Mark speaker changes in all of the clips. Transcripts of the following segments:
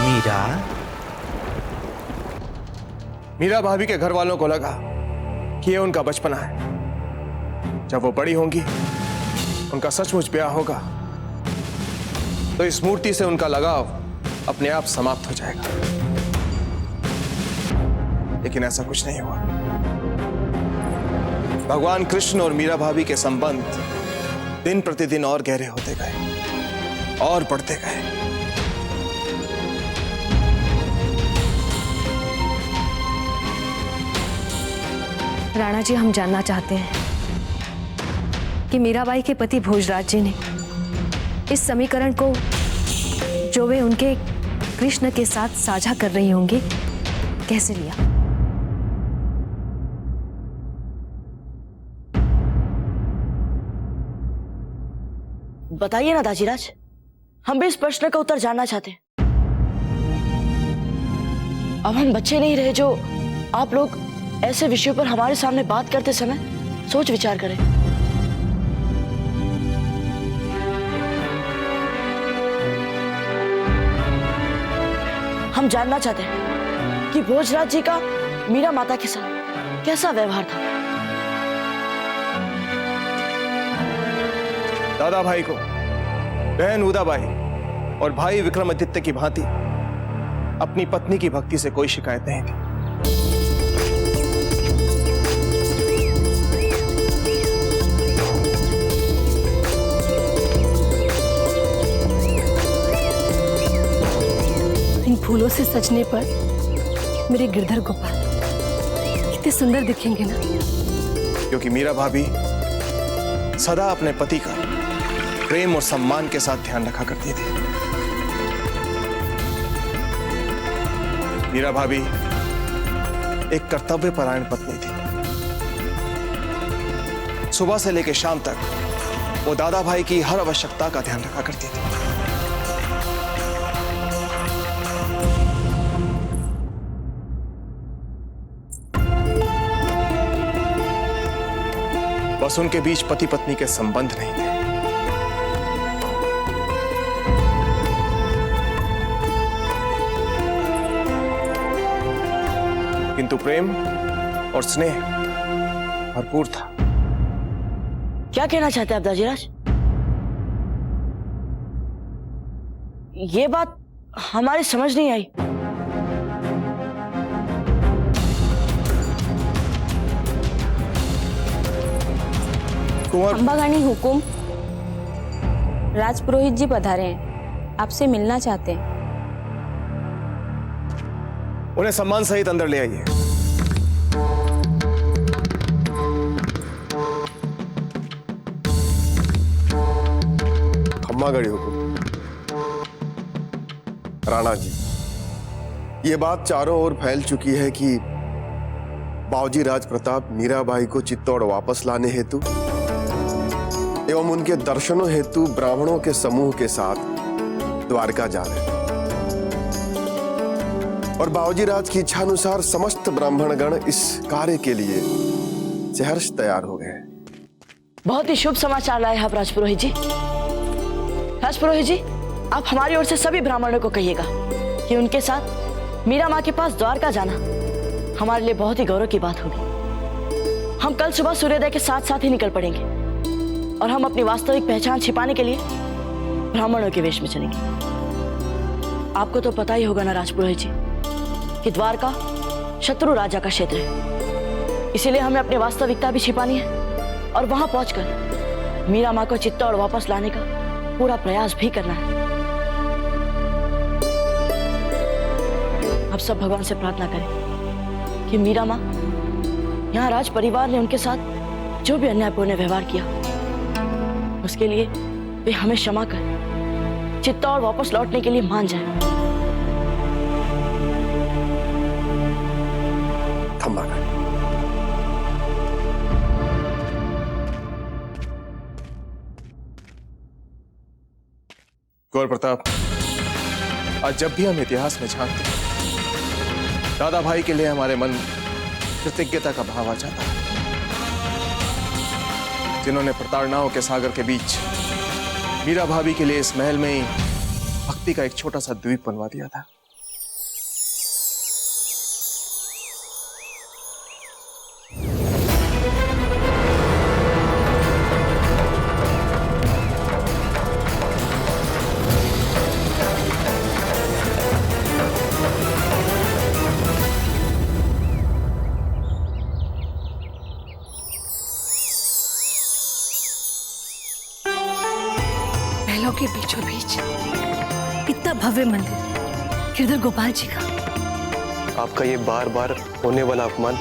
Speaker 1: मीरा।
Speaker 2: मीरा भाभी के घर वालों को लगा कि ये उनका बचपना है। जब वो बड़ी होंगी, उनका सचमुच ब्याह होगा, तो इस मूर्ति से उनका लगाव अपने आप समाप्त हो जाएगा। लेकिन ऐसा कुछ नहीं हुआ। भगवान कृष्ण और मीरा भाभी के संबंध दिन प्रतिदिन और गहरे होते गए और बढ़ते गए।
Speaker 3: राणा जी, हम जानना चाहते हैं कि मीराबाई के पति भोजराज जी ने इस समीकरण को जो वे उनके कृष्ण के साथ साझा कर रही होंगी, कैसे लिया?
Speaker 4: बताइए ना दाजीराज, हम भी इस प्रश्न का उत्तर जानना चाहते हैं। अब हम बच्चे नहीं रहे जो आप लोग ऐसे विषयों पर हमारे सामने बात करते समय सोच विचार करें। हम जानना चाहते हैं कि भोजराज जी का मीरा माता के साथ कैसा व्यवहार था।
Speaker 2: दादा भाई को बहन उदाबाई और भाई विक्रमादित्य की भांति अपनी पत्नी की भक्ति से कोई शिकायत नहीं थी।
Speaker 3: इन फूलों से सजने पर मेरे गिरधर गोपाल कितने सुंदर दिखेंगे ना।
Speaker 2: क्योंकि मीरा भाभी सदा अपने पति का प्रेम और सम्मान के साथ ध्यान रखा करती थी। मीरा भाभी एक कर्तव्यपरायण पत्नी थी। सुबह से लेकर शाम तक वो दादा भाई की हर आवश्यकता का ध्यान रखा करती थी। बस उनके बीच पति पत्नी के संबंध नहीं थे, किंतु प्रेम और स्नेह भरपूर था।
Speaker 4: क्या कहना चाहते हैं आप दाजीराज? ये बात हमारी समझ नहीं आई।
Speaker 5: अंबागानी हुकुम, राजपुरोहित जी पधारे हैं, आपसे मिलना चाहते हैं।
Speaker 2: उन्हें सम्मान सहित अंदर ले आइए।
Speaker 6: खम्मागढ़ी हुकुम। राणा जी, ये बात चारों ओर फैल चुकी है कि बावजी राज प्रताप मीराबाई को चित्तौड़ वापस लाने हेतु एवं उनके दर्शनों हेतु ब्राह्मणों के समूह के साथ द्वारका जा रहे हैं और बावजी राज की इच्छा अनुसार समस्त ब्राह्मणगण इस कार्य के लिए सहर्ष तैयार हो गए।
Speaker 4: बहुत ही शुभ समाचार लाए हैं आप राजपुरोहित जी। राजपुरोहित जी, आप हमारी ओर से सभी ब्राह्मणों को कहिएगा कि उनके साथ मीरा माँ के पास द्वारका जाना हमारे लिए बहुत ही गौरव की बात होगी। हम कल सुबह सूर्योदय के साथ साथ ही निकल पड़ेंगे और हम अपनी वास्तविक पहचान छिपाने के लिए ब्राह्मणों के वेश में चलेंगे। आपको तो पता ही होगा ना राजपुरोहित जी कि द्वारका शत्रु राजा का क्षेत्र है, इसीलिए हमें अपनी वास्तविकता भी छिपानी है और वहां पहुंचकर मीरा माँ को चित्तौड़ वापस लाने का पूरा प्रयास भी करना है। आप सब भगवान से प्रार्थना करें कि मीरा माँ, यहाँ राज परिवार ने उनके साथ जो भी अन्यायपूर्ण व्यवहार किया उसके लिए वे हमें क्षमा कर चित्तौड़ वापस लौटने के लिए मान जाए।
Speaker 2: गौर प्रताप, आज जब भी हम इतिहास में झांकते हैं, दादा भाई के लिए हमारे मन में कृतज्ञता का भाव आ जाता है, जिन्होंने प्रताड़नाओं के सागर के बीच मीरा भाभी के लिए इस महल में ही भक्ति का एक छोटा सा द्वीप बनवा दिया था।
Speaker 3: बीचों बीच इतना भव्य मंदिर गिरधर गोपाल जी का।
Speaker 2: आपका ये बार बार होने वाला अपमान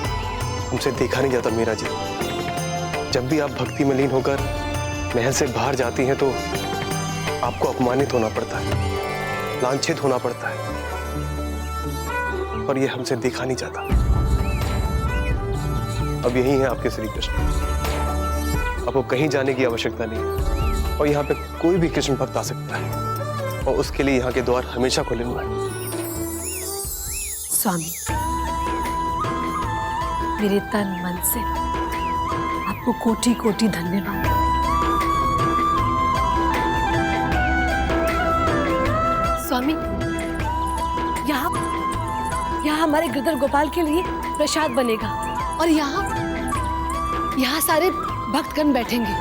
Speaker 2: हमसे देखा नहीं जाता मीरा जी। जब भी आप भक्ति में लीन होकर महल से बाहर जाती हैं तो आपको अपमानित होना पड़ता है, लांछित होना पड़ता है, और ये हमसे देखा नहीं जाता। अब यही है आपके श्री कृष्ण, आपको कहीं जाने की आवश्यकता नहीं है, और यहाँ पे कोई भी कृष्ण भक्त आ सकता है, और उसके लिए यहाँ के द्वार हमेशा खुले हुए हैं।
Speaker 3: स्वामी, मेरे तन मन से आपको कोटि कोटि धन्यवाद। स्वामी, यहाँ हमारे गिरधर गोपाल के लिए प्रसाद बनेगा, और यहाँ सारे भक्तगण बैठेंगे,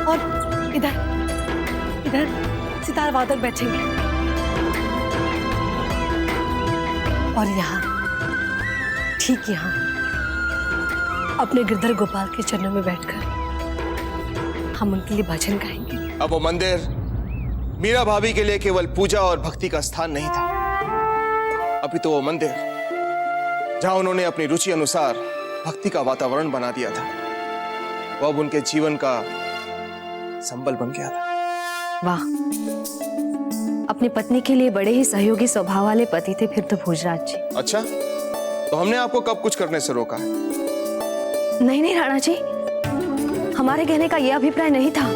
Speaker 3: और इधर सितार वादक बैठेंगे, और ठीक यहाँ अपने गिरधर गोपाल के चरणों में बैठकर हम उनके लिए भजन गाएंगे।
Speaker 2: अब वो मंदिर मीरा भाभी के लिए केवल पूजा और भक्ति का स्थान नहीं था। अभी तो वो मंदिर जहां उन्होंने अपनी रुचि अनुसार भक्ति का वातावरण बना दिया था, वो अब उनके जीवन का संबल बन गया था।
Speaker 3: वाह, अपनी पत्नी के लिए बड़े ही सहयोगी स्वभाव वाले पति थे फिर तो भोजराज जी।
Speaker 2: अच्छा, तो हमने आपको कब कुछ करने से रोका है?
Speaker 3: नहीं राणा जी, हमारे कहने का यह अभिप्राय नहीं था।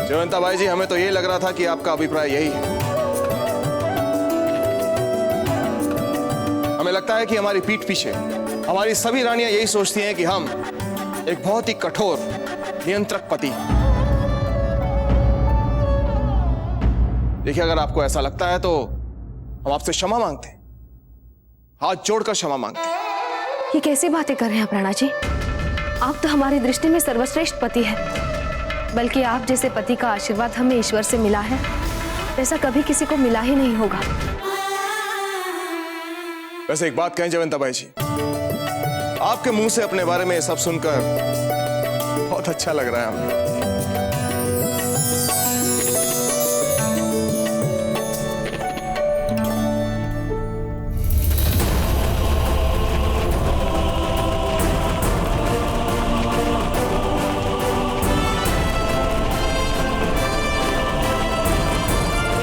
Speaker 2: जयवंता बाई जी, हमें तो ये लग रहा था कि आपका अभिप्राय यही है। हमें लगता है कि हमारी पीठ पीछे हमारी सभी रानियां यही सोचती हैं कि हम एक बहुत ही कठोर नियंत्रक पति। देखिए, अगर आपको ऐसा लगता है तो हम आपसे क्षमा मांगते हैं, हाथ जोड़कर क्षमा मांगते हैं।
Speaker 3: ये कैसी बातें कर रहे हैं आप राणा जी? आप तो हमारी दृष्टि में सर्वश्रेष्ठ पति है, बल्कि आप जैसे पति का आशीर्वाद हमें ईश्वर से मिला है, ऐसा कभी किसी को मिला ही नहीं होगा।
Speaker 2: वैसे एक बात कहें जयवंता बाई जी, आपके मुंह से अपने बारे में ये सब सुनकर बहुत अच्छा लग रहा है हमें।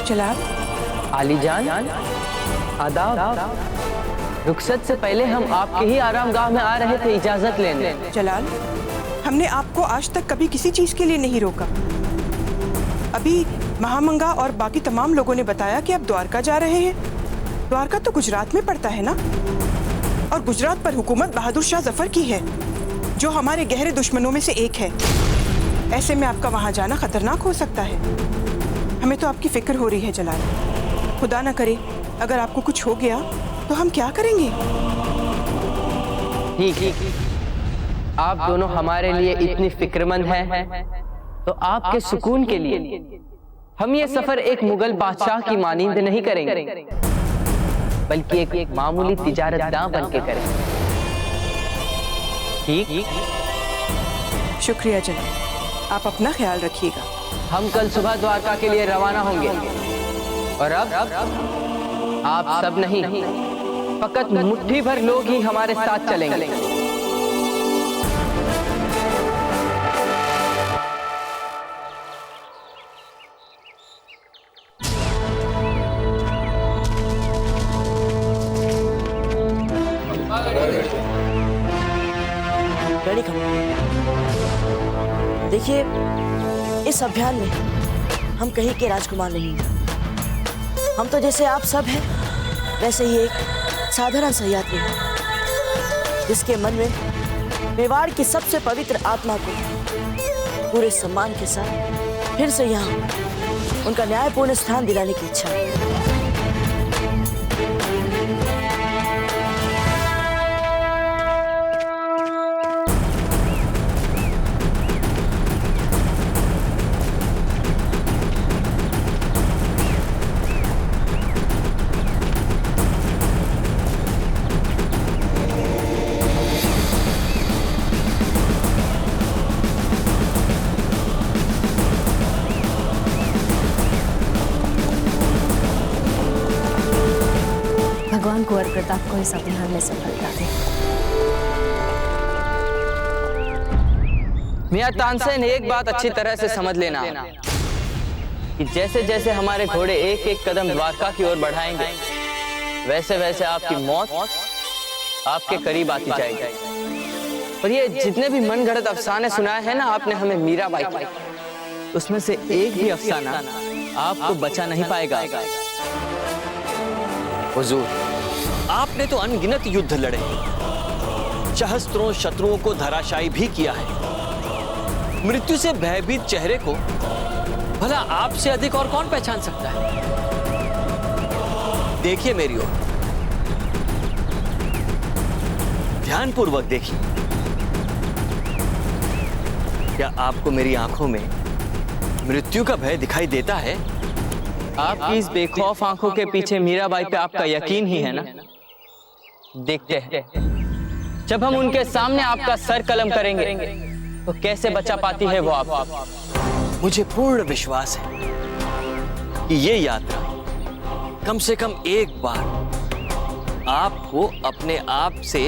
Speaker 1: जलाल,
Speaker 7: आली जान, आदाब। रुखसत से पहले हम आपके ही आरामगाह में आ रहे थे इजाजत लेने।
Speaker 1: जलाल, हमने आपको आज तक कभी किसी चीज के लिए नहीं रोका। अभी महामंगा और बाकी तमाम लोगों ने बताया कि आप द्वारका जा रहे हैं। द्वारका तो गुजरात में पड़ता है ना, और गुजरात पर हुकूमत बहादुर शाह जफर की है, जो हमारे गहरे दुश्मनों में से एक है। ऐसे में आपका वहां जाना खतरनाक हो सकता है। हमें तो आपकी फिक्र हो रही है जलाल। खुदा ना करे अगर आपको कुछ हो गया तो हम क्या करेंगे?
Speaker 7: ठीक, आप दोनों हमारे लिए इतनी फिक्रमंद हैं, तो आपके सुकून के लिए हम ये सफर एक मुगल बादशाह की मानिंद नहीं करेंगे, बल्कि एक मामूली तिजारतदां बन के करेंगे। ठीक?
Speaker 1: शुक्रिया जनाब, आप अपना ख्याल रखिएगा।
Speaker 7: हम कल सुबह द्वारका के लिए रवाना होंगे, और अब आप सब नहीं, फकत मुट्ठी भर लोग ही हमारे साथ चलेंगे।
Speaker 4: देखिए, इस अभियान में हम कहीं के राजकुमार नहीं हैं। हम तो जैसे आप सब हैं वैसे ही एक साधारण सा यात्री है, जिसके मन में मेवाड़ की सबसे पवित्र आत्मा को पूरे सम्मान के साथ फिर से यहाँ उनका न्यायपूर्ण स्थान दिलाने की इच्छा है।
Speaker 3: प्रताप को इस अभियान में सफलता दे।
Speaker 7: मियां तानसेन, एक बात अच्छी तरह से समझ लेना कि जैसे जैसे हमारे घोड़े एक एक कदम द्वारका की ओर बढ़ाएंगे, वैसे वैसे आपकी मौत आपके करीब आती जाएगी। और ये जितने भी मनगढ़ंत अफसाने सुनाए हैं ना आपने हमें मीराबाई के, उसमें से एक भी अफसाना आपको बचा नहीं पाएगा।
Speaker 8: हुजूर, आपने तो अनगिनत युद्ध लड़े, सहस्त्रों शत्रुओं को धराशायी भी किया है। मृत्यु से भयभीत चेहरे को भला आपसे अधिक और कौन पहचान सकता है? देखिए मेरी ओर, ध्यानपूर्वक देखिए। क्या आपको मेरी आंखों में मृत्यु का भय दिखाई देता है?
Speaker 7: आपकी इस बेखौफ आंखों के पीछे मीराबाई पे आपका यकीन ही है ना? देखते हैं जब हम उनके सामने आपका सर कलम करेंगे तो कैसे बचा पाती है वो आप।
Speaker 8: मुझे पूर्ण विश्वास है कि ये यात्रा कम से कम एक बार आपको अपने आप से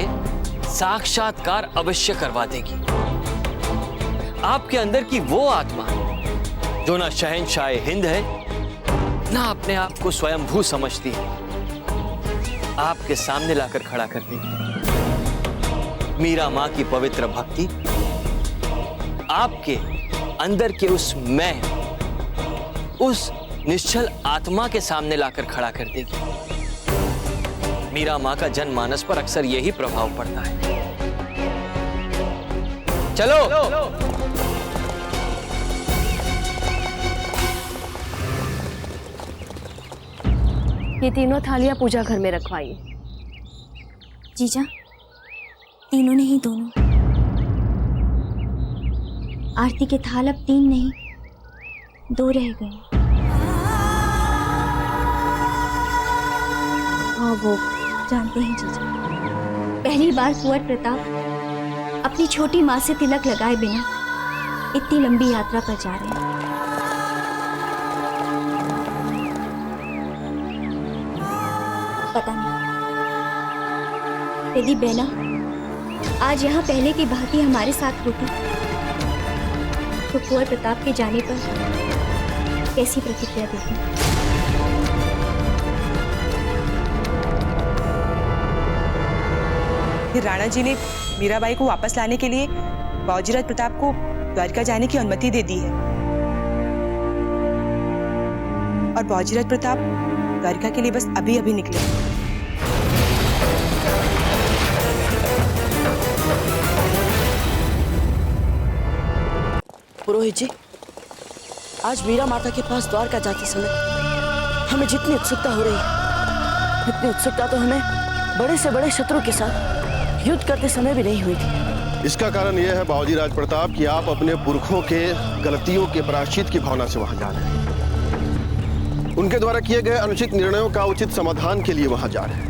Speaker 8: साक्षात्कार अवश्य करवा देगी। आपके अंदर की वो आत्मा जो ना शहंशाह हिंद है, ना अपने आप को स्वयंभू समझती है, आपके सामने लाकर खड़ा कर देगी। मीरा मां की पवित्र भक्ति आपके अंदर के उस मैं, उस निश्चल आत्मा के सामने लाकर खड़ा कर देगी। मीरा मां का जनमानस पर अक्सर यही प्रभाव पड़ता है।
Speaker 7: चलो।
Speaker 3: ये तीनों थालियां पूजा घर में रखवाइए।
Speaker 9: जीजा, तीनों नहीं दोनों। आरती के थाल अब 3 नहीं 2 रह गए। हाँ, वो जानते हैं जीजा, पहली बार कुंवर प्रताप अपनी छोटी माँ से तिलक लगाए बिना इतनी लंबी यात्रा पर जा रहे हैं। पता नहीं यदि बेना आज यहाँ पहले की भांति हमारे साथ होती तो कुंवर प्रताप के जाने पर कैसी प्रतिक्रिया देती।
Speaker 1: फिर राणा जी ने मीराबाई को वापस लाने के लिए बावजीराज प्रताप को द्वारका जाने की अनुमति दे दी है और बावजीराज प्रताप द्वारका के लिए बस अभी अभी निकले।
Speaker 4: पुरोहित जी, आज मीरा माता के पास द्वारका जाते समय हमें जितनी उत्सुकता हो रही है, इतनी उत्सुकता तो हमें बड़े से बड़े शत्रु के साथ युद्ध करते समय भी नहीं हुई थी।
Speaker 6: इसका कारण यह है बावजीराज प्रताप कि आप अपने पुरखों के गलतियों के प्रायश्चित की भावना से वहां जा रहे हैं। उनके द्वारा किए गए अनुचित निर्णयों का उचित समाधान के लिए वहां जा रहे हैं।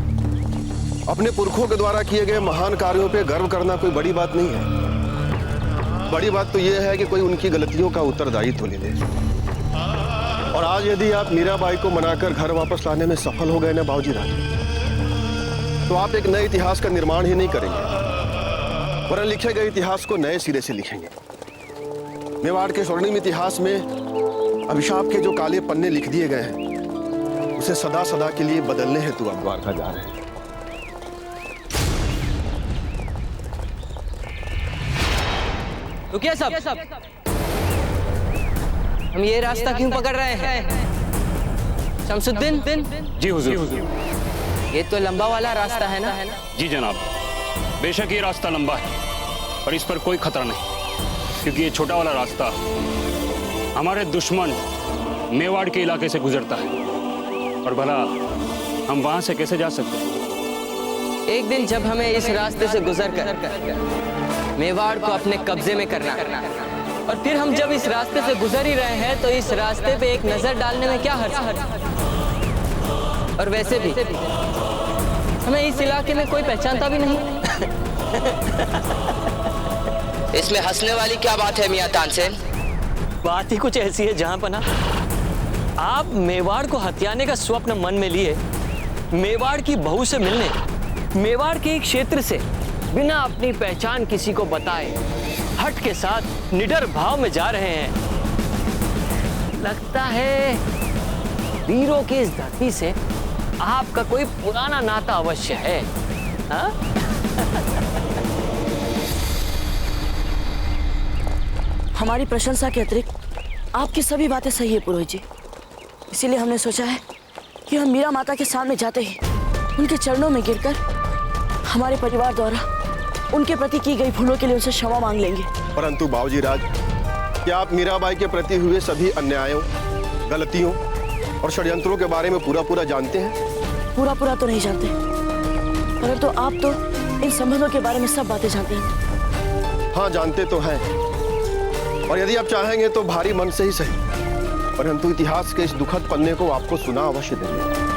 Speaker 6: अपने पुरखों के द्वारा किए गए महान कार्यों पर गर्व करना कोई बड़ी बात नहीं है। बड़ी बात तो यह है कि कोई उनकी गलतियों का उत्तरदायित्व ले ले। और आज यदि आप मीराबाई को मनाकर घर वापस लाने में सफल हो गए ना बावजीराज, तो आप एक नए इतिहास का निर्माण ही नहीं करेंगे, वरन लिखे गए इतिहास को नए सिरे से लिखेंगे। मेवाड़ के स्वर्णिम इतिहास में अभिशाप के जो काले पन्ने लिख दिए गए हैं, उसे सदा सदा के लिए बदलने हेतु आप द्वारका जा रहे हैं।
Speaker 7: रुकिए सब। हम ये रास्ता क्यों पकड़ रहे हैं? शमसुद्दीन।
Speaker 10: जी हुजूर।
Speaker 7: ये तो लंबा वाला रास्ता है ना?
Speaker 10: जी जनाब, बेशक ये रास्ता लंबा है, पर इस पर कोई खतरा नहीं, क्योंकि ये छोटा वाला रास्ता हमारे दुश्मन मेवाड़ के इलाके से गुजरता है। और भला हम वहां से कैसे जा सकते हैं?
Speaker 7: एक दिन जब हमें इस रास्ते से गुजर कर मेवाड़ को अपने कब्जे में करना, और फिर हम जब इस रास्ते से गुजर ही रहे हैं तो इस रास्ते पे एक नजर डालने में क्या हर्ज है? और वैसे भी हमें इस इलाके में कोई पहचानता भी नहीं।
Speaker 11: इसमें हंसने वाली क्या बात है मियां तानसेन?
Speaker 8: बात ही कुछ ऐसी है जहां पना आप मेवाड़ को हथियाने का स्वप्न मन में लिए मेवाड़ की बहू से मिलने मेवाड़ के एक क्षेत्र से बिना अपनी पहचान किसी को बताए हट के साथ निडर भाव में जा रहे हैं। लगता है वीरों की इस धरती से आपका कोई पुराना नाता अवश्य है। हाँ?
Speaker 4: हमारी प्रशंसा के अतिरिक्त आपकी सभी बातें सही है पुरोहित जी। इसीलिए हमने सोचा है कि हम मीरा माता के सामने जाते ही उनके चरणों में गिरकर हमारे परिवार द्वारा उनके प्रति की गई भूलों के लिए उनसे क्षमा मांग लेंगे।
Speaker 6: परंतु बाबूजी राज, क्या आप मीराबाई के प्रति हुए सभी अन्यायों, गलतियों और षड्यंत्रों के बारे में पूरा जानते हैं?
Speaker 4: पूरा तो नहीं जानते, परंतु आप तो इन संबंधों के बारे में सब बातें जानते हैं।
Speaker 6: हाँ, जानते तो हैं, और यदि आप चाहेंगे तो भारी मन से ही सही, परंतु इतिहास के इस दुखद पन्ने को आपको सुना अवश्य देंगे।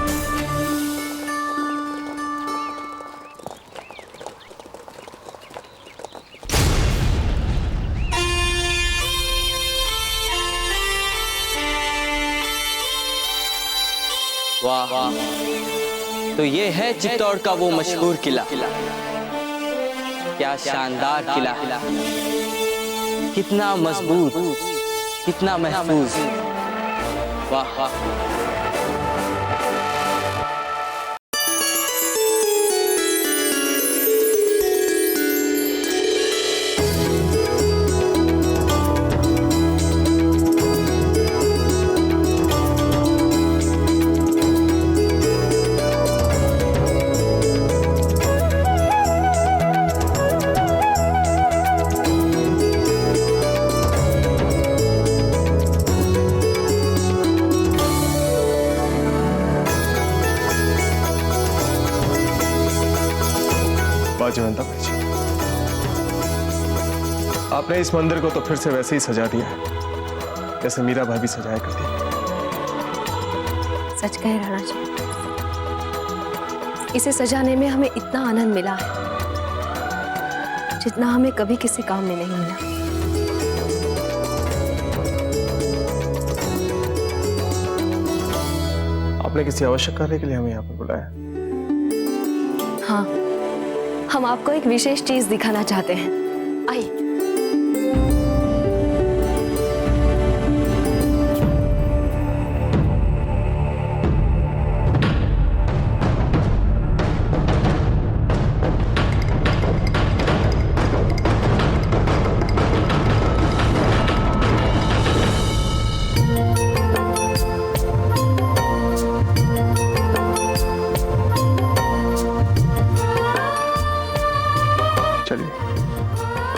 Speaker 8: वाह, तो ये है चित्तौड़ का वो मशहूर किला। क्या शानदार किला, कितना मजबूत, कितना महफूज। वाह वाह।
Speaker 2: जयवंता भाई जी, आपने इस मंदिर को तो फिर से वैसे ही सजा दिया है जैसे मीरा भाभी सजाया करती थी।
Speaker 3: सच कहे राणा जी, इसे सजाने में हमें इतना आनंद मिला है जितना हमें कभी किसी काम में नहीं मिला।
Speaker 2: आपने किसी आवश्यक कार्य के लिए हमें यहाँ पर बुलाया?
Speaker 3: हाँ, हम आपको एक विशेष चीज दिखाना चाहते हैं। आइए।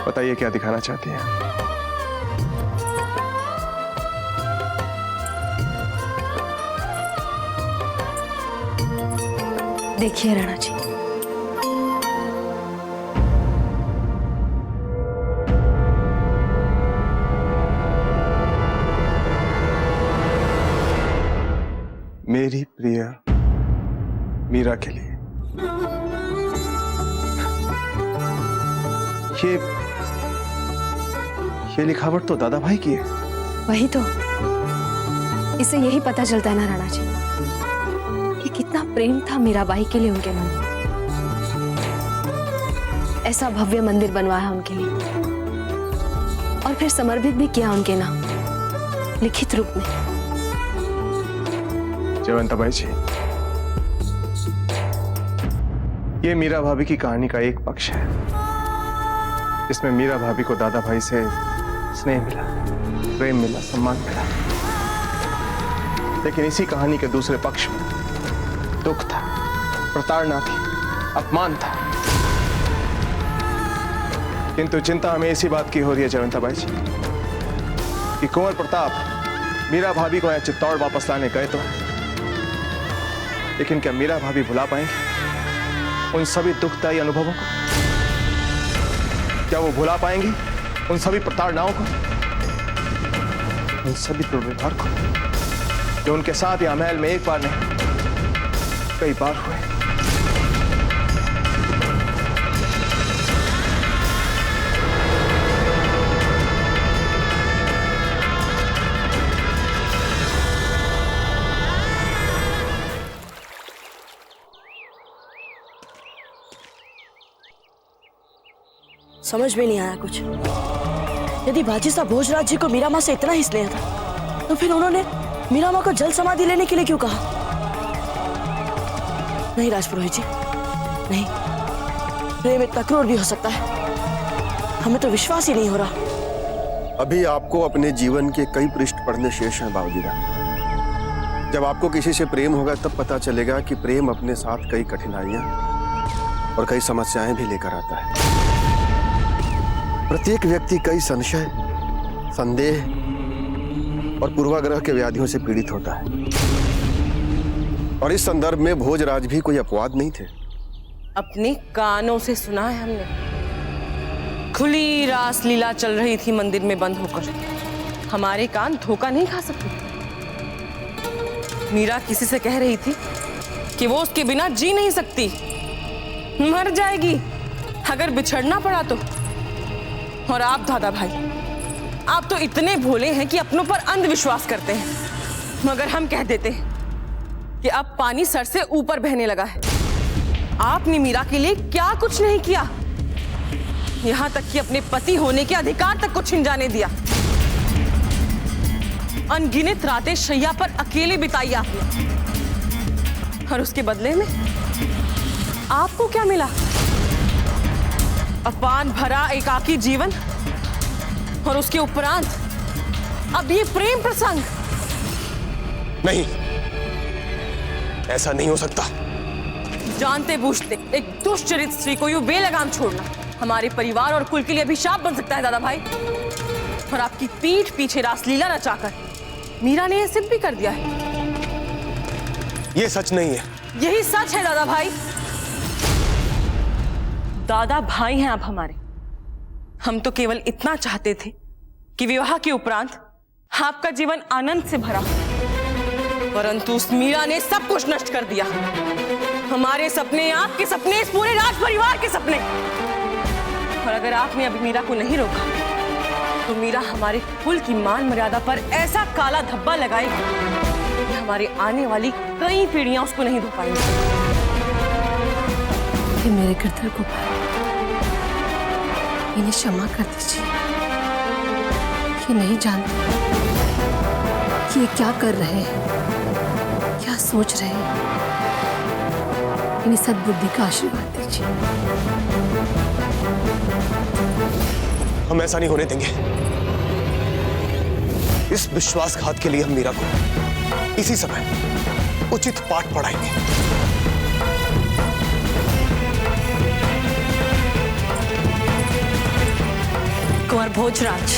Speaker 2: बताइए क्या दिखाना चाहती हैं?
Speaker 3: देखिए राणा जी,
Speaker 2: मेरी प्रिय मीरा के लिए ये लिखावट तो दादा भाई की है।
Speaker 3: वही तो, इससे यही पता चलता है ना राणा जी कि कितना प्रेम था मीराबाई के लिए उनके मन में। ऐसा भव्य मंदिर बनवाया उनके लिए और फिर समर्पित भी किया उनके नाम लिखित रूप में।
Speaker 2: जयवंता भाई जी, ये मीरा भाभी की कहानी का एक पक्ष है जिसमें मीरा भाभी को दादा भाई से स्नेह मिला, प्रेम मिला, सम्मान मिला। लेकिन इसी कहानी के दूसरे पक्ष में दुख था, प्रताड़ना थी, अपमान था। किंतु चिंता हमें इसी बात की हो रही है जयवंता बाई जी कि कुंवर प्रताप मीरा भाभी को यहाँ चित्तौड़ वापस लाने गए तो, लेकिन क्या मीरा भाभी भुला पाएंगी उन सभी दुखदायी अनुभवों को? क्या वो भुला पाएंगी उन सभी प्रताड़नाओं को, उन सभी दुर्व्यवहार को जो उनके साथ या महल में एक बार नहीं कई बार हुए?
Speaker 4: समझ में नहीं आया कुछ। यदि बाजी साहब भोजराज जी को मीरा माँ से इतना ही स्नेह था तो फिर उन्होंने मीरा माँ को जल समाधि लेने के लिए क्यों कहा? नहीं राजपुरोहित जी, नहीं। प्रेम इतना क्रूर भी हो सकता है, हमें तो विश्वास ही नहीं हो रहा।
Speaker 6: अभी आपको अपने जीवन के कई पृष्ठ पढ़ने शेष हैं बाबूजीराज। जब आपको किसी से प्रेम होगा तब पता चलेगा कि प्रेम अपने साथ कई कठिनाइयां और कई समस्याएं भी लेकर आता है। प्रत्येक व्यक्ति कई संशय, संदेह और पूर्वाग्रह के व्याधियों से पीड़ित होता है, और इस संदर्भ में भोजराज भी कोई अपवाद नहीं थे।
Speaker 12: अपने कानों से सुना है हमने, खुली रास लीला चल रही थी मंदिर में बंद होकर। हमारे कान धोखा नहीं खा सकते। मीरा किसी से कह रही थी कि वो उसके बिना जी नहीं सकती, मर जाएगी अगर बिछड़ना पड़ा तो। और आप दादा भाई, आप तो इतने भोले हैं कि अपनों पर अंधविश्वास करते हैं। मगर हम कह देते हैं कि अब पानी सर से ऊपर बहने लगा है। आपने मीरा के लिए क्या कुछ नहीं किया, यहां तक कि अपने पति होने के अधिकार तक को छिन जाने दिया। अनगिनत रातें शैया पर अकेले बिताई आपने, और उसके बदले में आपको क्या मिला? अपमान भरा एकाकी जीवन, और उसके उपरांत अब ये प्रेम प्रसंग।
Speaker 2: नहीं, ऐसा नहीं हो सकता।
Speaker 12: जानते बूझते एक दुष्चरित स्त्री को यूं बेलगाम छोड़ना हमारे परिवार और कुल के लिए अभिशाप बन सकता है दादा भाई। और आपकी पीठ पीछे रासलीला रचाकर मीरा ने यह सिद्ध भी कर दिया है।
Speaker 2: यह सच नहीं है।
Speaker 12: यही सच है दादा भाई। दादा भाई हैं आप हमारे। हम तो केवल इतना चाहते थे कि विवाह के उपरांत आपका जीवन आनंद से भरा, परंतु उस मीरा ने सब कुछ नष्ट कर दिया। हमारे सपने, आपके सपने, इस पूरे राज परिवार के सपने। और अगर आपने अभी मीरा को नहीं रोका तो मीरा हमारे कुल की मान मर्यादा पर ऐसा काला धब्बा लगाएगी कि हमारी आने वाली कई पीढ़ियां उसको नहीं धो पाएंगी।
Speaker 3: मेरे गिरधर गोपाल, इन्हें क्षमा कर दीजिए। ये नहीं जानते कि ये क्या कर रहे हैं, क्या सोच रहे हैं। इन्हें सद्बुद्धि का आशीर्वाद दीजिए।
Speaker 2: हम ऐसा नहीं होने देंगे। इस विश्वासघात के लिए हम मीरा को इसी समय उचित पाठ पढ़ाएंगे।
Speaker 13: कुंवर भोजराज,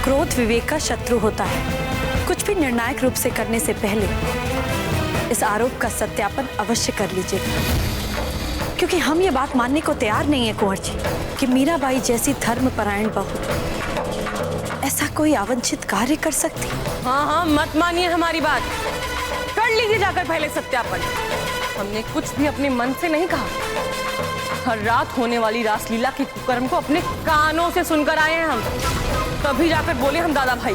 Speaker 13: क्रोध विवेक का शत्रु होता है। कुछ भी निर्णायक रूप से करने से पहले इस आरोप का सत्यापन अवश्य कर लीजिएगा, क्योंकि हम ये बात मानने को तैयार नहीं है कुंवर जी कि मीराबाई जैसी धर्मपरायण बहू ऐसा कोई अवांछित कार्य कर सकती।
Speaker 12: हाँ हाँ, मत मानिए हमारी बात, कर लीजिए जाकर पहले सत्यापन। हमने कुछ भी अपने मन से नहीं कहा। हर रात होने वाली रासलीला के कुकर्म को अपने कानों से सुनकर आए हैं हम, तभी जाकर बोले हम दादा भाई।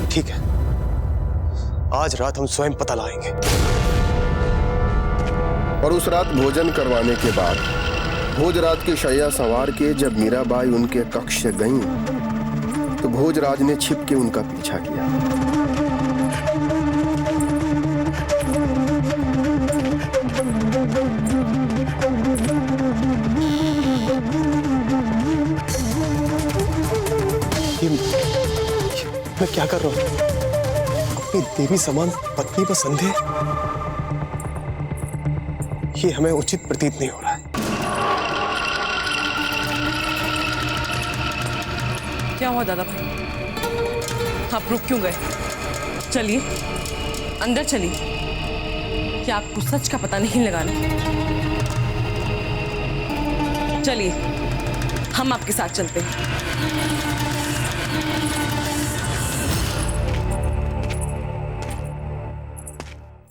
Speaker 2: ठीक है, आज रात हम स्वयं पता लगाएंगे।
Speaker 6: और उस रात भोजन करवाने के बाद भोजराज की शैया संवार के जब मीराबाई उनके कक्ष से गईं, तो भोजराज ने छिप के उनका पीछा किया।
Speaker 2: मैं क्या कर रहा हूं? अपनी देवी समान पत्नी पर संदेह, ये हमें उचित प्रतीत नहीं हो रहा है।
Speaker 12: क्या हुआ दादा भाई, आप रुक क्यों गए? चलिए अंदर चलिए, क्या आपको सच का पता नहीं लगाना? चलिए हम आपके साथ चलते हैं।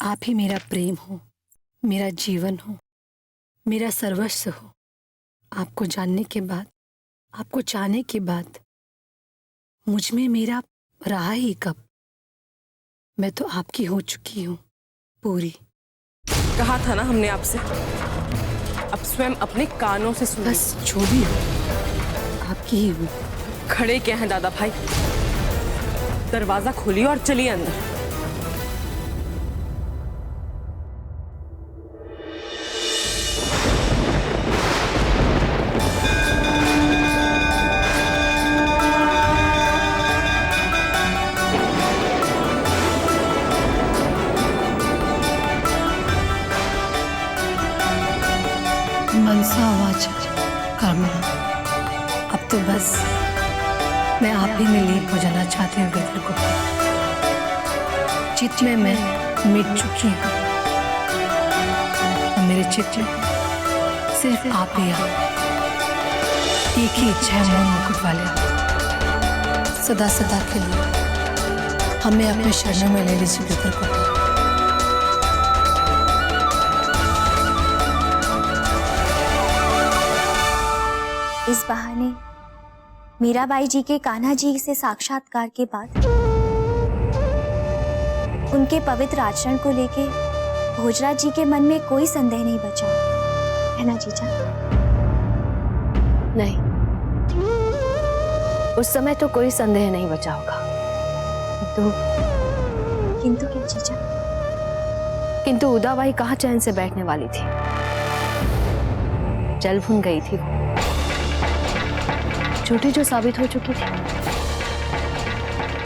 Speaker 13: आप ही मेरा प्रेम हो, मेरा जीवन हो, मेरा सर्वस्व हो। आपको जानने के बाद, आपको चाहने के बाद मुझ में मेरा रहा ही कब। मैं तो आपकी हो चुकी हूँ पूरी।
Speaker 12: कहा था ना हमने आपसे अब स्वयं अपने कानों से सुनिए।
Speaker 13: बस जो भी हो आपकी ही हुई।
Speaker 12: खड़े क्या हैं दादा भाई? दरवाजा खोलिए और चलिए अंदर।
Speaker 13: मनसा वाचा कर्मणा। अब तो बस मैं आप ही में लीन हो जाना चाहती हूँ गिरधर गोपाल। चित्त में मैं मिट चुकी हूँ और मेरे चित्त में सिर्फ आप ही आप। एक ही इच्छा है मोहन मुकुट वाले, सदा सदा के लिए हमें अपने शरणों में ले लीजिए गिरधर गोपाल।
Speaker 9: इस बहाने मीराबाई जी के कान्हा जी से साक्षात्कार के बाद उनके पवित्र आचरण को लेके भोजराज जी के मन में कोई संदेह नहीं बचा, है ना जीजा?
Speaker 3: नहीं, उस समय तो कोई संदेह नहीं बचा होगा।
Speaker 9: किंतु क्या जीजा?
Speaker 3: किंतु उदाबाई कहाँ चैन से बैठने वाली थी। जल भुन गई थी वो, झूठी जो साबित हो चुकी थी।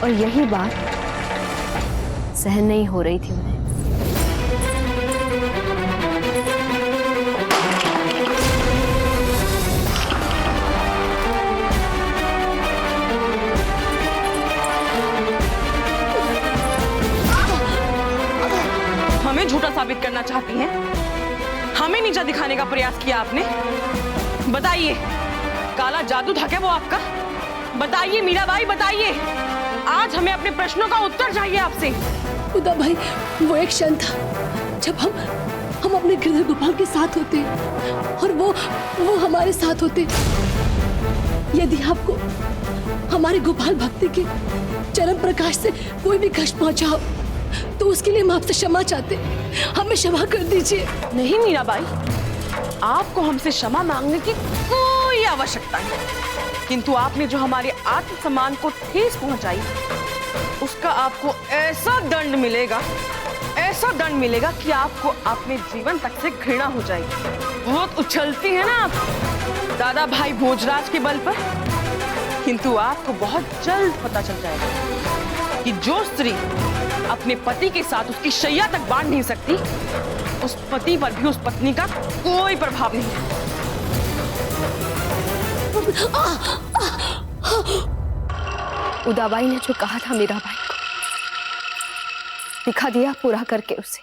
Speaker 3: और यही बात सहन नहीं हो रही थी उन्हें।
Speaker 12: हमें झूठा साबित करना चाहती हैं? हमें नीचा दिखाने का प्रयास किया आपने? बताइए, काला जादू था क्या वो आपका? बताइए मीराबाई, बताइए। आज हमें अपने प्रश्नों का उत्तर चाहिए आपसे।
Speaker 13: उदाबाई, वो एक क्षण था जब हम अपने गिरधर गोपाल के साथ होते और वो हमारे साथ होते। यदि आपको हमारे गोपाल भक्ति के चरम प्रकाश से कोई भी कष्ट पहुंचा हो तो उसके लिए हम आपसे क्षमा चाहते। हमें क्षमा कर दीजिए।
Speaker 12: नहीं मीराबाई, आपको हमसे क्षमा मांगने की कोई आवश्यकता नहीं, किंतु आपने जो हमारे आत्मसम्मान को ठेस पहुंचाई उसका आपको ऐसा दंड मिलेगा, ऐसा दंड मिलेगा कि आपको अपने जीवन तक से घृणा हो जाएगी। बहुत उछलती है ना आप दादा भाई भोजराज के बल पर, किंतु आपको बहुत जल्द पता चल जाएगा कि जो स्त्री अपने पति के साथ उसकी शैया तक बांध नहीं सकती, उस पति पर भी उस पत्नी का कोई प्रभाव नहीं है।
Speaker 3: उदाबाई ने जो कहा था मीराबाई को दिखा दिया पूरा करके उसे।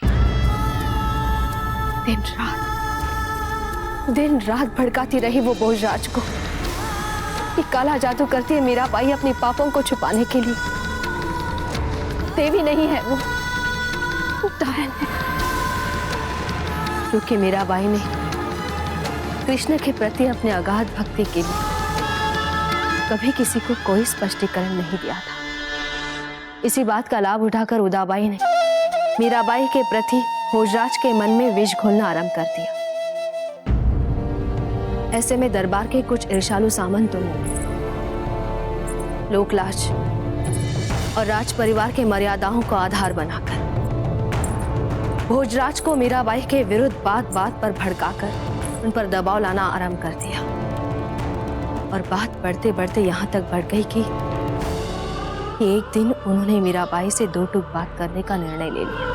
Speaker 3: दिन रात भड़काती रही वो भोजराज को कि काला जादू करती है मीराबाई अपने पापों को छुपाने के लिए। देवी नहीं है वो, डायन है। क्योंकि मीराबाई ने कृष्ण के प्रति अपने अगाध भक्ति के लिए कभी किसी को कोई स्पष्टीकरण नहीं दिया था। इसी बात का लाभ उठाकर उदाबाई ने मीराबाई के प्रति भोजराज के मन में विष घोलना आरंभ कर दिया। ऐसे में दरबार के कुछ ईर्ष्यालु सामंतों ने लोकलाज और राज परिवार के मर्यादाओं को आधार बनाकर भोजराज को मीराबाई के विरुद्ध बात बात पर भड़काकर उन पर दबाव लाना आरंभ कर दिया। और बात बढ़ते बढ़ते यहां तक बढ़ गई कि एक दिन उन्होंने मीराबाई से दो टूक बात करने का निर्णय ले लिया।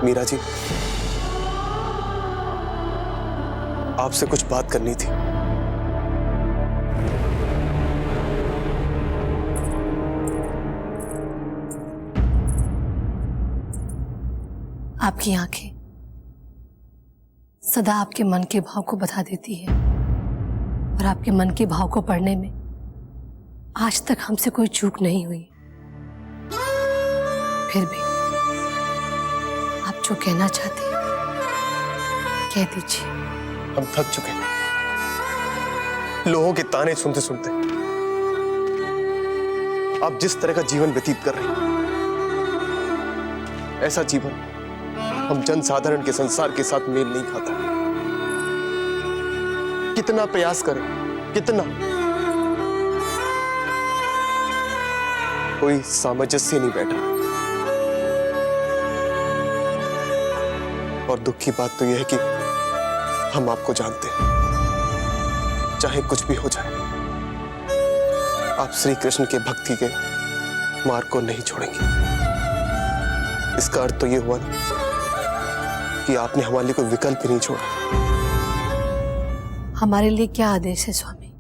Speaker 2: मीरा जी, आपसे कुछ बात करनी थी।
Speaker 13: आपकी आंखें सदा आपके मन के भाव को बता देती है और आपके मन के भाव को पढ़ने में आज तक हमसे कोई चूक नहीं हुई। फिर भी आप जो कहना चाहते हैं कह दीजिए।
Speaker 2: हम थक चुके हैं लोगों के ताने सुनते सुनते।
Speaker 6: आप जिस तरह का जीवन व्यतीत कर रही हैं, ऐसा जीवन हम जनसाधारण के संसार के साथ मेल नहीं खाता। कितना प्रयास करें, कितना, कोई सामंजस्य नहीं बैठा। और दुख की बात तो यह है कि हम आपको जानते हैं, चाहे कुछ भी हो जाए, आप श्री कृष्ण के भक्ति के मार्ग को नहीं छोड़ेंगे। इसका अर्थ तो यह हुआ ना कि आपने हमारे लिए कोई विकल्प ही नहीं छोड़ा।
Speaker 13: हमारे लिए क्या आदेश है स्वामी?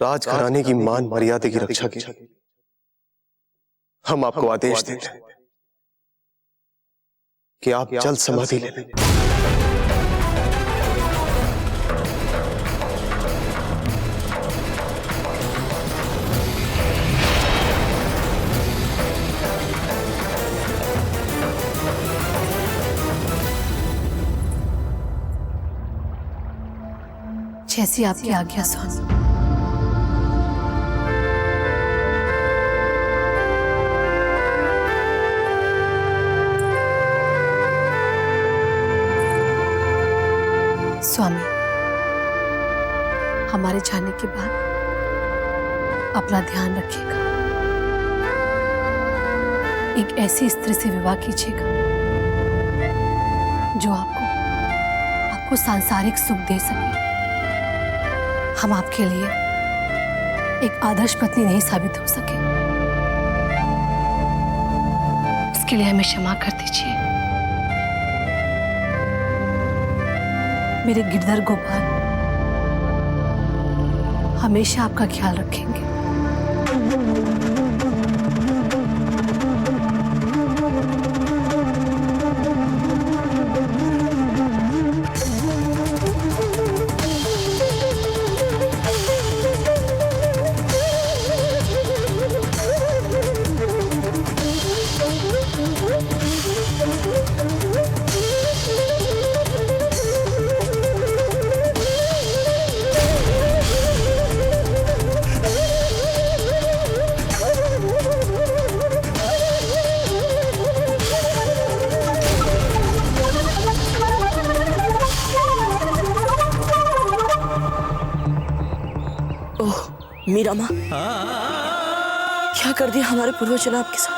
Speaker 6: राजघराने की मान मर्यादा की रक्षा के लिए हम आपको आदेश देते हैं कि आप जल्द समाधि ले लें।
Speaker 13: जैसी आपकी आज्ञा स्वामी। स्वामी, हमारे जाने के बाद अपना ध्यान रखिएगा। एक ऐसी स्त्री से विवाह कीजिएगा जो आपको सांसारिक सुख दे सके। हम आपके लिए एक आदर्श पत्नी नहीं साबित हो सके, इसके लिए हमें क्षमा कर दीजिए। मेरे गिरधर गोपाल हमेशा आपका ख्याल रखेंगे।
Speaker 4: मीरा माँ, क्या कर दिया हमारे पूर्वजों ने आपके साथ?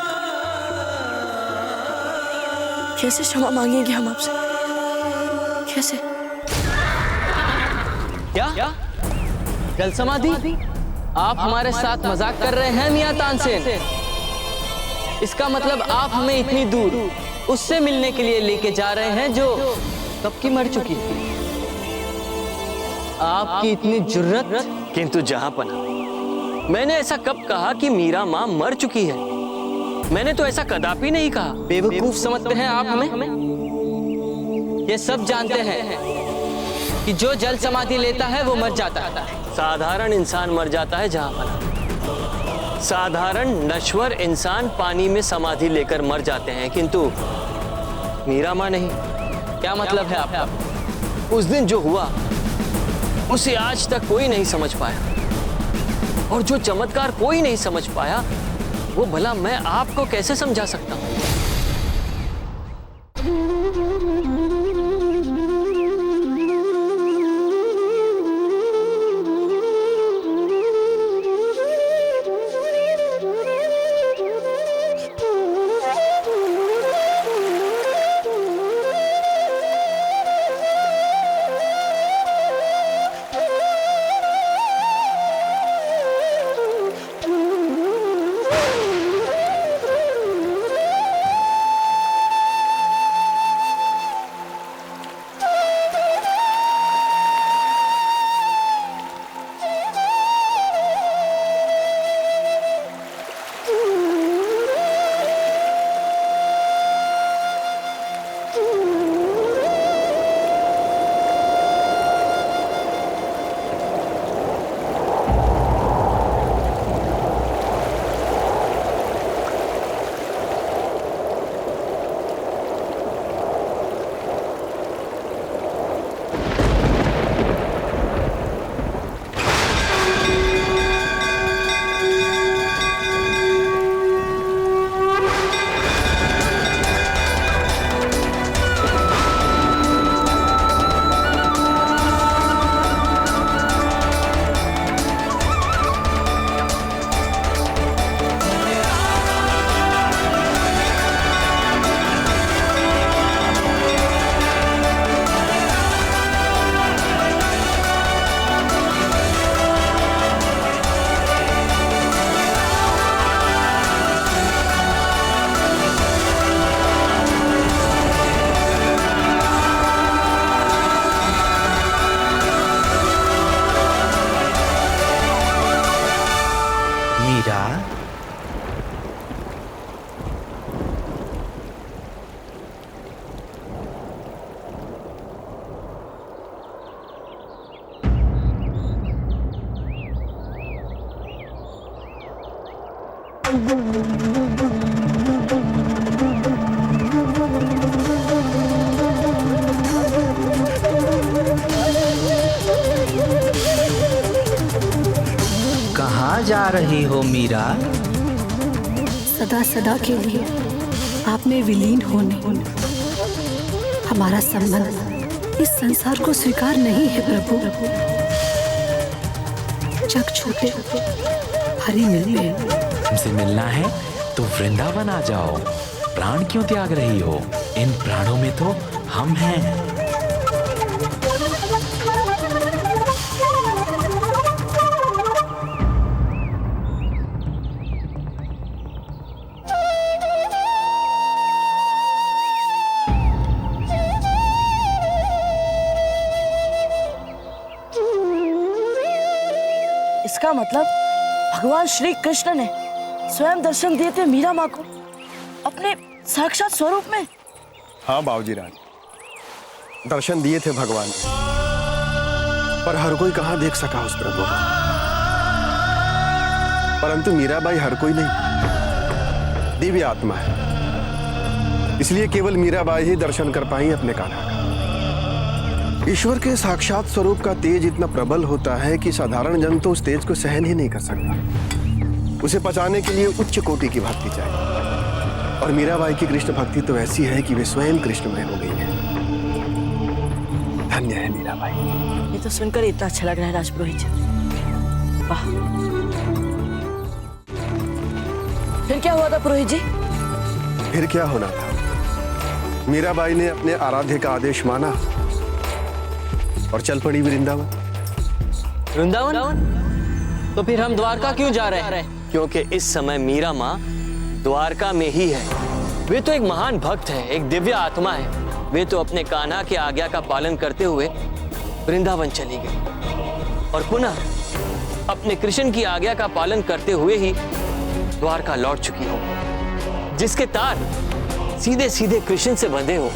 Speaker 4: कैसे क्षमा मांगेंगे हम आपसे? कैसे?
Speaker 7: क्या जल समाधि? आप हमारे साथ मजाक कर रहे हैं मियां तानसेन? इसका मतलब आप हमें इतनी दूर उससे मिलने के लिए लेके जा रहे हैं जो कब की मर चुकी है। आपकी इतनी जुर्रत।
Speaker 8: किंतु जहांपना, मैंने ऐसा कब कहा कि मीरा मां मर चुकी है? मैंने तो ऐसा कदापि नहीं कहा।
Speaker 7: बेवकूफ समझते हैं आप हमें? ये सब जानते हैं कि जो जल समाधि लेता है वो मर जाता है।
Speaker 8: साधारण इंसान मर जाता है जहांपना। साधारण नश्वर इंसान पानी में समाधि लेकर मर जाते हैं, किंतु मीरा मां नहीं।
Speaker 7: क्या मतलब है आपका?
Speaker 8: उस दिन जो हुआ उसे आज तक कोई नहीं समझ पाया, और जो चमत्कार कोई नहीं समझ पाया वो भला मैं आपको कैसे समझा सकता हूं?
Speaker 14: कहाँ जा रही हो मीरा?
Speaker 13: सदा सदा के लिए आप में विलीन होने। हमारा संबंध इस संसार को स्वीकार नहीं है प्रभु। जग छोटे हरी मिलने।
Speaker 14: हमसे मिलना है तो वृंदावन आ जाओ। प्राण क्यों त्याग रही हो? इन प्राणों में तो हम हैं।
Speaker 4: इसका मतलब भगवान श्री कृष्ण ने स्वयं दर्शन दिए थे मीरा माँ को अपने साक्षात स्वरूप में।
Speaker 6: हाँ बाबूजी राज, दर्शन दिए थे भगवान, पर हर कोई कहाँ देख सका उस प्रभु को। परंतु मीराबाई हर कोई नहीं, दिव्य आत्मा है, इसलिए केवल मीराबाई ही दर्शन कर पाई अपने कान्हा का। ईश्वर के साक्षात स्वरूप का तेज इतना प्रबल होता है कि साधारण जन तो उस तेज को सहन ही नहीं कर सकता। उसे पचाने के लिए उच्च कोटि की भक्ति चाहिए, और मीराबाई की कृष्ण भक्ति तो ऐसी है कि वे स्वयं कृष्णमय हो गई है। धन्य है मीराबाई।
Speaker 4: ये तो सुनकर इतना अच्छा लग रहा है राजपुरोहित जी। वाह। फिर क्या हुआ था पुरोहित जी?
Speaker 6: फिर क्या होना था? मीराबाई ने अपने आराध्य का आदेश माना और चल पड़ी वृंदावन।
Speaker 8: वृंदावन? तो फिर हम द्वारका क्यों जा रहे हैं? क्योंकि इस समय मीरा माँ द्वारका में ही है। वे तो एक महान भक्त है, एक दिव्य आत्मा है। वे तो अपने कान्हा के आज्ञा का पालन करते हुए वृंदावन चली गई और पुनः अपने कृष्ण की आज्ञा का पालन करते हुए ही द्वारका लौट चुकी हो। जिसके तार सीधे सीधे कृष्ण से बंधे हो,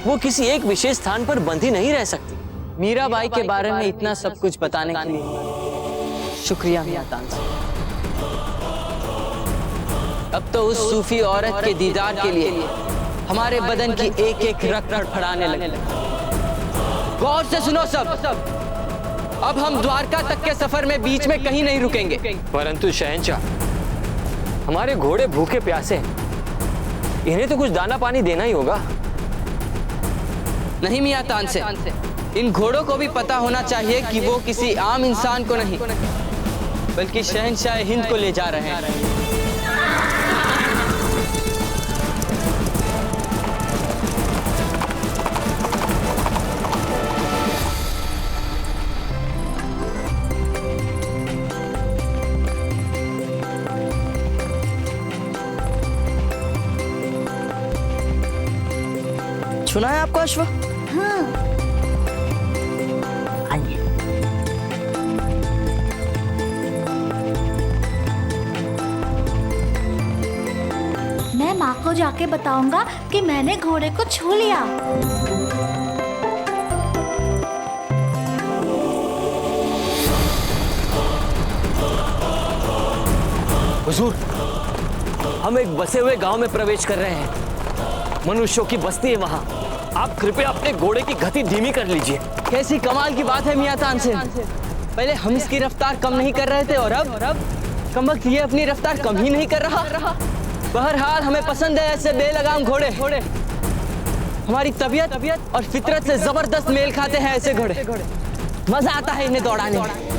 Speaker 8: वो किसी एक विशेष स्थान पर बंधी नहीं रह सकती।
Speaker 7: मीराबाई के बारे में इतना सब कुछ बताने के लिए शुक्रिया मियां तानसेन। अब तो उस सूफी औरत के दीदार के लिए हमारे बदन की एक एक रग फड़फड़ाने लगे। गौर से सुनो सब, अब हम द्वारका तक के सफर में बीच में कहीं नहीं रुकेंगे।
Speaker 8: परंतु शहंशाह, हमारे घोड़े भूखे प्यासे हैं, इन्हें तो कुछ दाना पानी देना ही होगा।
Speaker 7: नहीं मियां तानसेन, इन घोड़ों को भी पता होना चाहिए कि वो किसी आम इंसान को नहीं बल्कि शहंशाह हिंद को ले जा रहे हैं।
Speaker 4: सुना है आपको अश्व?
Speaker 9: हाँ।
Speaker 4: आइए।
Speaker 9: मैं माँ को जाके बताऊंगा कि मैंने घोड़े को छू लिया।
Speaker 8: हुजूर, हम एक बसे हुए गांव में प्रवेश कर रहे हैं। मनुष्यों की बस्ती है वहां। आप कृपया अपने घोड़े की गति धीमी कर लीजिए।
Speaker 7: कैसी कमाल की बात है मियां तानसेन। पहले हम इसकी रफ्तार कम नहीं कर रहे थे और अब कमबख्त ये अपनी रफ्तार कम ही नहीं कर रहा। बहरहाल हमें पसंद है ऐसे बेलगाम घोड़े। हमारी तबीयत और फितरत से जबरदस्त मेल खाते हैं ऐसे घोड़े। मजा आता है इन्हें दौड़ाने में।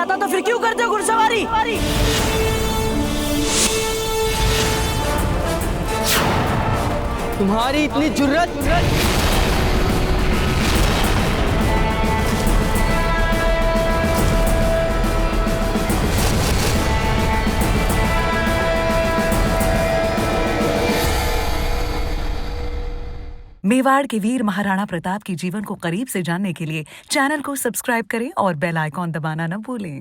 Speaker 4: आता तो फिर क्यों करते हो घुड़सवारी?
Speaker 7: तुम्हारी इतनी जुर्रत?
Speaker 15: मेवाड़ के वीर महाराणा प्रताप के जीवन को करीब से जानने के लिए चैनल को सब्सक्राइब करें और बेल आइकॉन दबाना न भूलें।